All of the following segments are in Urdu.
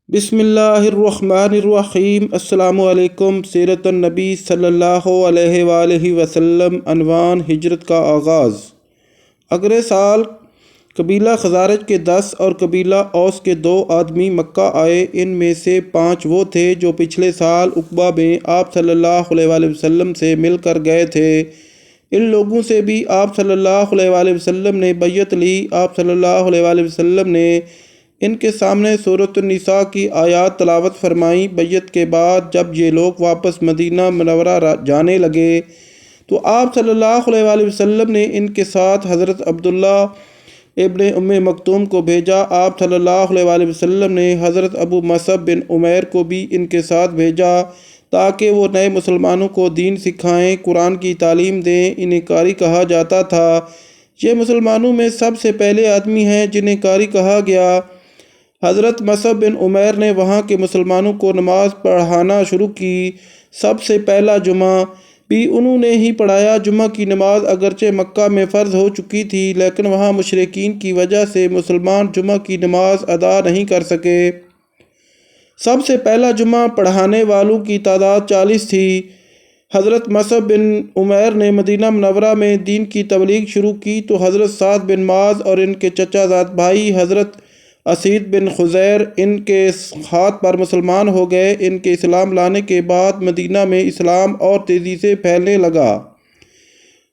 بسم اللہ الرحمن الرحیم۔ السلام علیکم۔ سیرت النبی صلی اللہ علیہ وآلہ وسلم عنوان ہجرت کا آغاز۔ اگلے سال قبیلہ خزارج کے 10 اور قبیلہ اوس کے 2 آدمی مکہ آئے۔ ان میں سے 5 وہ تھے جو پچھلے سال عقبہ میں آپ صلی اللہ علیہ وآلہ وسلم سے مل کر گئے تھے۔ ان لوگوں سے بھی آپ صلی اللہ علیہ وآلہ وسلم نے بیعت لی۔ آپ صلی اللہ علیہ وآلہ وسلم نے ان کے سامنے سورۃ النساء کی آیات تلاوت فرمائیں۔ بیعت کے بعد جب یہ لوگ واپس مدینہ منورہ جانے لگے تو آپ صلی اللہ علیہ وآلہ وسلم نے ان کے ساتھ حضرت عبداللہ ابن ام مکتوم کو بھیجا۔ آپ صلی اللہ علیہ وآلہ وسلم نے حضرت ابو مصعب بن عمیر کو بھی ان کے ساتھ بھیجا تاکہ وہ نئے مسلمانوں کو دین سکھائیں، قرآن کی تعلیم دیں۔ انہیں قاری کہا جاتا تھا۔ یہ مسلمانوں میں سب سے پہلے آدمی ہیں جنہیں قاری کہا گیا۔ حضرت مصعب بن عمیر نے وہاں کے مسلمانوں کو نماز پڑھانا شروع کی۔ سب سے پہلا جمعہ بھی انہوں نے ہی پڑھایا۔ جمعہ کی نماز اگرچہ مکہ میں فرض ہو چکی تھی لیکن وہاں مشرکین کی وجہ سے مسلمان جمعہ کی نماز ادا نہیں کر سکے۔ سب سے پہلا جمعہ پڑھانے والوں کی تعداد 40 تھی۔ حضرت مصعب بن عمیر نے مدینہ منورہ میں دین کی تبلیغ شروع کی تو حضرت سعد بن معاذ اور ان کے چچا زاد بھائی حضرت اسید بن خزیر ان کے ہاتھ پر مسلمان ہو گئے۔ ان کے اسلام لانے کے بعد مدینہ میں اسلام اور تیزی سے پھیلنے لگا۔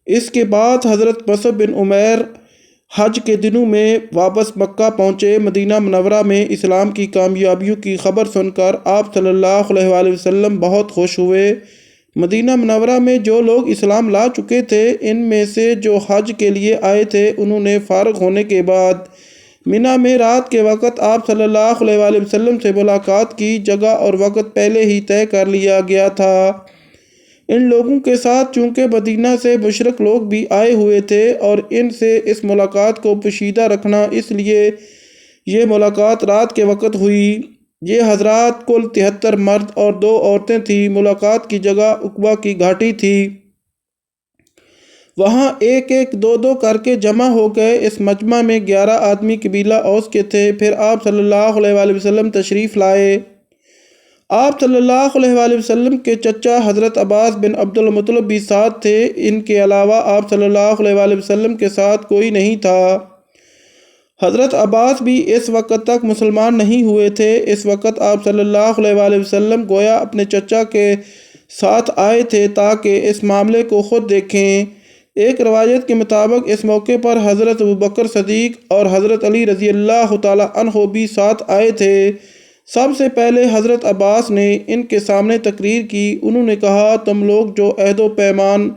اس کے بعد حضرت مصعب بن عمیر حج کے دنوں میں واپس مکہ پہنچے۔ مدینہ منورہ میں اسلام کی کامیابیوں کی خبر سن کر آپ صلی اللہ علیہ وآلہ وسلم بہت خوش ہوئے۔ مدینہ منورہ میں جو لوگ اسلام لا چکے تھے ان میں سے جو حج کے لیے آئے تھے انہوں نے فارغ ہونے کے بعد منی میں رات کے وقت آپ صلی اللہ علیہ وآلہ وسلم سے ملاقات کی۔ جگہ اور وقت پہلے ہی طے کر لیا گیا تھا۔ ان لوگوں کے ساتھ چونکہ مدینہ سے مشرک لوگ بھی آئے ہوئے تھے اور ان سے اس ملاقات کو پوشیدہ رکھنا اس لیے یہ ملاقات رات کے وقت ہوئی۔ یہ حضرات کل 73 مرد اور 2 عورتیں تھیں۔ ملاقات کی جگہ عقبہ کی گھاٹی تھی۔ وہاں ایک ایک 2 کر کے جمع ہو گئے۔ اس مجمع میں 11 آدمی قبیلہ اوس کے تھے۔ پھر آپ صلی اللہ علیہ وآلہ وسلم تشریف لائے۔ آپ صلی اللہ علیہ وآلہ وسلم کے چچا حضرت عباس بن عبد المطلب بھی ساتھ تھے۔ ان کے علاوہ آپ صلی اللہ علیہ وآلہ وسلم کے ساتھ کوئی نہیں تھا۔ حضرت عباس بھی اس وقت تک مسلمان نہیں ہوئے تھے۔ اس وقت آپ صلی اللہ علیہ وآلہ وسلم گویا اپنے چچا کے ساتھ آئے تھے تاکہ اس معاملے کو خود دیکھیں۔ ایک روایت کے مطابق اس موقع پر حضرت ابوبکر صدیق اور حضرت علی رضی اللہ تعالیٰ عنہ بھی ساتھ آئے تھے۔ سب سے پہلے حضرت عباس نے ان کے سامنے تقریر کی۔ انہوں نے کہا، تم لوگ جو عہد و پیمان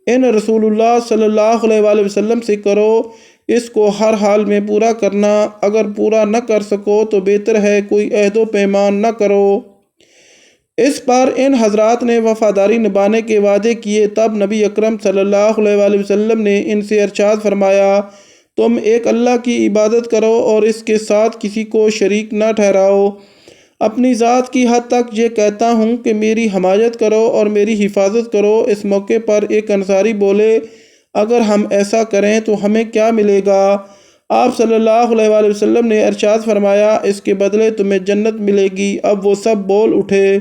ان رسول اللہ صلی اللہ علیہ وآلہ وسلم سے کرو اس کو ہر حال میں پورا کرنا۔ اگر پورا نہ کر سکو تو بہتر ہے کوئی عہد و پیمان نہ کرو۔ اس پر ان حضرات نے وفاداری نبھانے کے وعدے کیے۔ تب نبی اکرم صلی اللہ علیہ وآلہ وسلم نے ان سے ارشاد فرمایا، تم ایک اللہ کی عبادت کرو اور اس کے ساتھ کسی کو شریک نہ ٹھہراؤ۔ اپنی ذات کی حد تک یہ کہتا ہوں کہ میری حمایت کرو اور میری حفاظت کرو۔ اس موقع پر ایک انصاری بولے، اگر ہم ایسا کریں تو ہمیں کیا ملے گا؟ آپ صلی اللہ علیہ وآلہ وسلم نے ارشاد فرمایا، اس کے بدلے تمہیں جنت ملے گی۔ اب وہ سب بول اٹھے،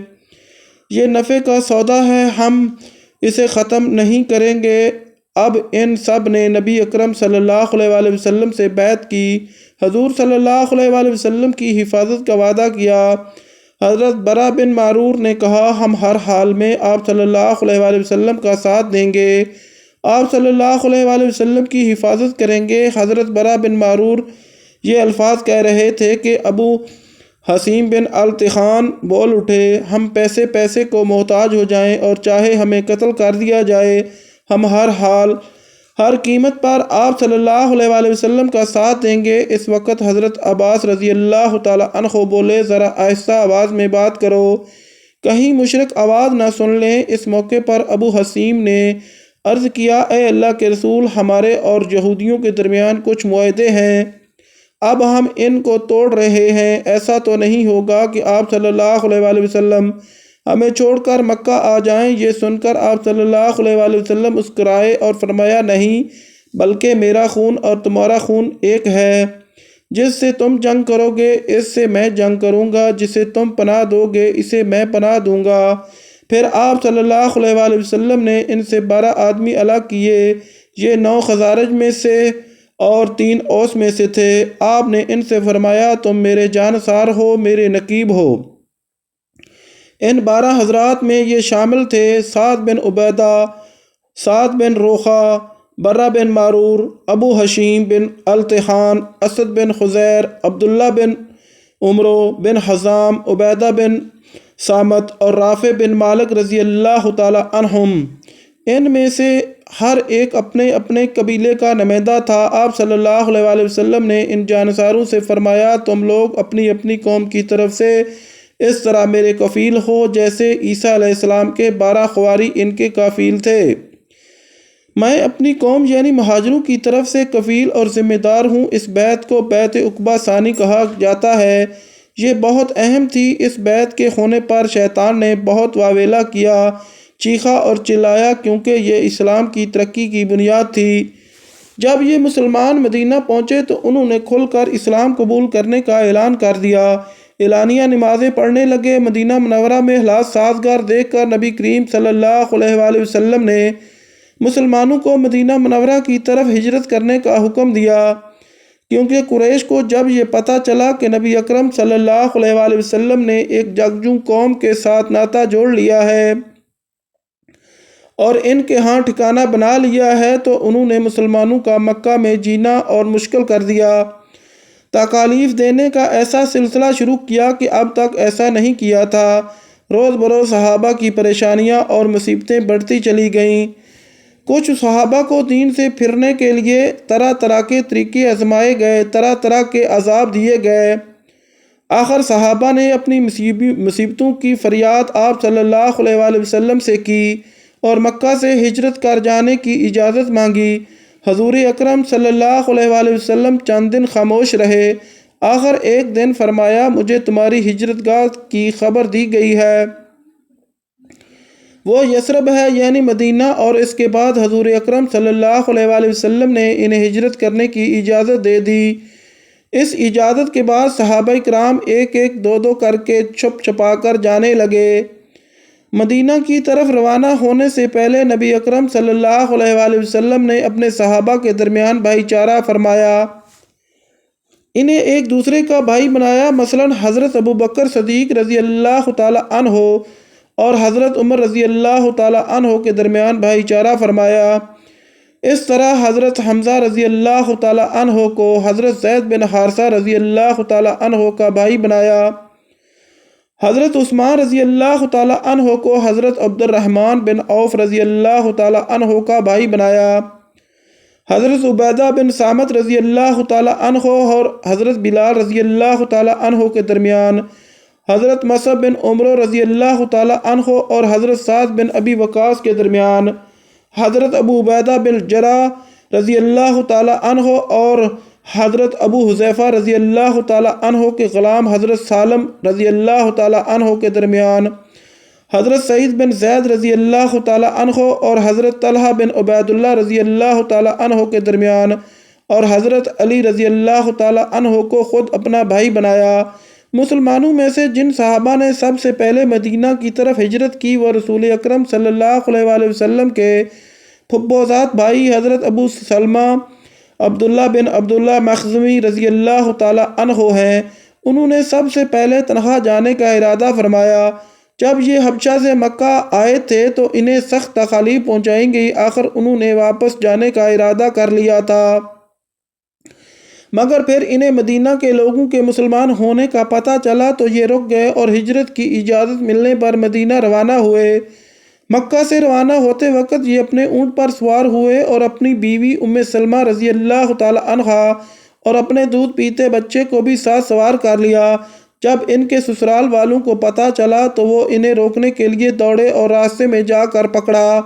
یہ نفع کا سودا ہے، ہم اسے ختم نہیں کریں گے۔ اب ان سب نے نبی اکرم صلی اللہ علیہ وآلہ وسلم سے بیعت کی، حضور صلی اللہ علیہ وآلہ وسلم کی حفاظت کا وعدہ کیا۔ حضرت برا بن معرور نے کہا، ہم ہر حال میں آپ صلی اللہ علیہ وآلہ وسلم کا ساتھ دیں گے، آپ صلی اللہ علیہ وآلہ وسلم کی حفاظت کریں گے۔ حضرت برا بن معرور یہ الفاظ کہہ رہے تھے کہ ابو حسیم بن الطخان بول اٹھے، ہم پیسے کو محتاج ہو جائیں اور چاہے ہمیں قتل کر دیا جائے، ہم ہر حال ہر قیمت پر آپ صلی اللہ علیہ وآلہ وسلم کا ساتھ دیں گے۔ اس وقت حضرت عباس رضی اللہ تعالیٰ عنہ بولے، ذرا آہستہ آواز میں بات کرو، کہیں مشرک آواز نہ سن لیں۔ اس موقع پر ابو حسیم نے عرض کیا، اے اللہ کے رسول، ہمارے اور یہودیوں کے درمیان کچھ معاہدے ہیں، اب ہم ان کو توڑ رہے ہیں۔ ایسا تو نہیں ہوگا کہ آپ صلی اللہ علیہ وآلہ وسلم ہمیں چھوڑ کر مکہ آ جائیں؟ یہ سن کر آپ صلی اللہ علیہ وآلہ وسلم مسکرائے اور فرمایا، نہیں، بلکہ میرا خون اور تمہارا خون ایک ہے۔ جس سے تم جنگ کرو گے اس سے میں جنگ کروں گا، جسے تم پناہ دو گے اسے میں پناہ دوں گا۔ پھر آپ صلی اللہ علیہ وآلہ وسلم نے ان سے 12 آدمی الگ کیے، یہ 9 خزارج میں سے اور 3 اوس میں سے تھے۔ آپ نے ان سے فرمایا تم میرے جانثار ہو، میرے نقیب ہو۔ ان 12 حضرات میں یہ شامل تھے سعد بن عبیدہ، سعد بن روخہ، برہ بن معرور، ابو حشیم بن التحان، اسد بن خزیر، عبداللہ بن عمرو بن حزام، عبیدہ بن سامت اور رافع بن مالک رضی اللہ تعالی عنہم۔ ان میں سے ہر ایک اپنے اپنے قبیلے کا نمائندہ تھا۔ آپ صلی اللہ علیہ وآلہ وسلم نے ان جانصاروں سے فرمایا تم لوگ اپنی اپنی قوم کی طرف سے اس طرح میرے کفیل ہو جیسے عیسیٰ علیہ السلام کے 12 خواری ان کے کفیل تھے۔ میں اپنی قوم یعنی مہاجروں کی طرف سے کفیل اور ذمہ دار ہوں۔ اس بیعت کو بیعت عقبہ ثانی کہا جاتا ہے۔ یہ بہت اہم تھی۔ اس بیعت کے ہونے پر شیطان نے بہت واویلا کیا، چیخا اور چلایا کیونکہ یہ اسلام کی ترقی کی بنیاد تھی۔ جب یہ مسلمان مدینہ پہنچے تو انہوں نے کھل کر اسلام قبول کرنے کا اعلان کر دیا، اعلانیہ نمازیں پڑھنے لگے۔ مدینہ منورہ میں حالات سازگار دیکھ کر نبی کریم صلی اللہ علیہ وآلہ وسلم نے مسلمانوں کو مدینہ منورہ کی طرف ہجرت کرنے کا حکم دیا، کیونکہ قریش کو جب یہ پتہ چلا کہ نبی اکرم صلی اللہ علیہ وآلہ وسلم نے ایک جنگجو قوم کے ساتھ ناطہ جوڑ لیا ہے اور ان کے ہاں ٹھکانہ بنا لیا ہے تو انہوں نے مسلمانوں کا مکہ میں جینا اور مشکل کر دیا، تکالیف دینے کا ایسا سلسلہ شروع کیا کہ اب تک ایسا نہیں کیا تھا۔ روز بروز صحابہ کی پریشانیاں اور مصیبتیں بڑھتی چلی گئیں۔ کچھ صحابہ کو دین سے پھرنے کے لیے طرح طرح کے طریقے آزمائے گئے، طرح طرح کے عذاب دیے گئے۔ آخر صحابہ نے اپنی مصیبتوں کی فریاد آپ صلی اللہ علیہ وآلہ وسلم سے کی اور مکہ سے ہجرت کر جانے کی اجازت مانگی۔ حضور اکرم صلی اللہ علیہ وآلہ وسلم چند دن خاموش رہے۔ آخر ایک دن فرمایا مجھے تمہاری ہجرت گاہ کی خبر دی گئی ہے، وہ یثرب ہے یعنی مدینہ، اور اس کے بعد حضور اکرم صلی اللہ علیہ وآلہ وسلم نے انہیں ہجرت کرنے کی اجازت دے دی۔ اس اجازت کے بعد صحابہ کرام ایک ایک دو دو کر کے چھپ چھپا کر جانے لگے۔ مدینہ کی طرف روانہ ہونے سے پہلے نبی اکرم صلی اللہ علیہ وآلہ وسلم نے اپنے صحابہ کے درمیان بھائی چارہ فرمایا، انہیں ایک دوسرے کا بھائی بنایا۔ مثلا حضرت ابو بکر صدیق رضی اللہ تعالی عنہ اور حضرت عمر رضی اللہ تعالی عنہ کے درمیان بھائی چارہ فرمایا۔ اس طرح حضرت حمزہ رضی اللہ تعالی عنہ کو حضرت زید بن حارثہ رضی اللہ تعالی عنہ کا بھائی بنایا۔ حضرت عثمان رضی اللہ تعالی عنہ کو حضرت عبد الرحمن بن عوف رضی اللہ تعالی عنہ کا بھائی بنایا۔ حضرت عبیدہ بن سامت رضی اللہ تعالی عنہ اور حضرت بلال رضی اللہ تعالی عنہ کے درمیان حضرت مصعب بن عمرو رضی اللہ تعالی عنہ اور حضرت سعد بن ابی وقاص کے درمیان حضرت ابو عبیدہ بن جراح رضی اللہ تعالی عنہ اور حضرت ابو حذیفہ رضی اللہ تعالی عنہ کے غلام حضرت سالم رضی اللہ تعالی عنہ کے درمیان حضرت سعید بن زید رضی اللہ تعالی عنہ اور حضرت طلحہ بن عبید اللہ رضی اللہ تعالی عنہ کے درمیان اور حضرت علی رضی اللہ تعالی عنہ کو خود اپنا بھائی بنایا۔ مسلمانوں میں سے جن صحابہ نے سب سے پہلے مدینہ کی طرف ہجرت کی وہ رسول اکرم صلی اللہ علیہ وآلہ وسلم کے پھپھوزاد بھائی حضرت ابو سلمہ عبداللہ بن عبداللہ مخزومی رضی اللہ تعالی عنہ ہیں۔ انہوں نے سب سے پہلے تنہا جانے کا ارادہ فرمایا۔ جب یہ حبشہ سے مکہ آئے تھے تو انہیں سخت تکالیف پہنچائیں گی، آخر انہوں نے واپس جانے کا ارادہ کر لیا تھا، مگر پھر انہیں مدینہ کے لوگوں کے مسلمان ہونے کا پتہ چلا تو یہ رک گئے اور ہجرت کی اجازت ملنے پر مدینہ روانہ ہوئے۔ مکہ سے روانہ ہوتے وقت یہ اپنے اونٹ پر سوار ہوئے اور اپنی بیوی ام سلمہ رضی اللہ تعالی عنہا اور اپنے دودھ پیتے بچے کو بھی ساتھ سوار کر لیا۔ جب ان کے سسرال والوں کو پتہ چلا تو وہ انہیں روکنے کے لیے دوڑے اور راستے میں جا کر پکڑا،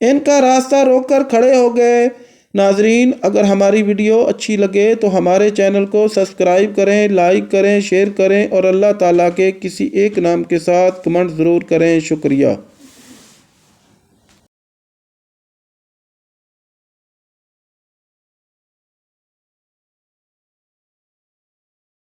ان کا راستہ روک کر کھڑے ہو گئے۔ ناظرین، اگر ہماری ویڈیو اچھی لگے تو ہمارے چینل کو سبسکرائب کریں، لائک کریں، شیئر کریں اور اللہ تعالیٰ کے کسی ایک نام کے ساتھ کمنٹ ضرور کریں۔ شکریہ۔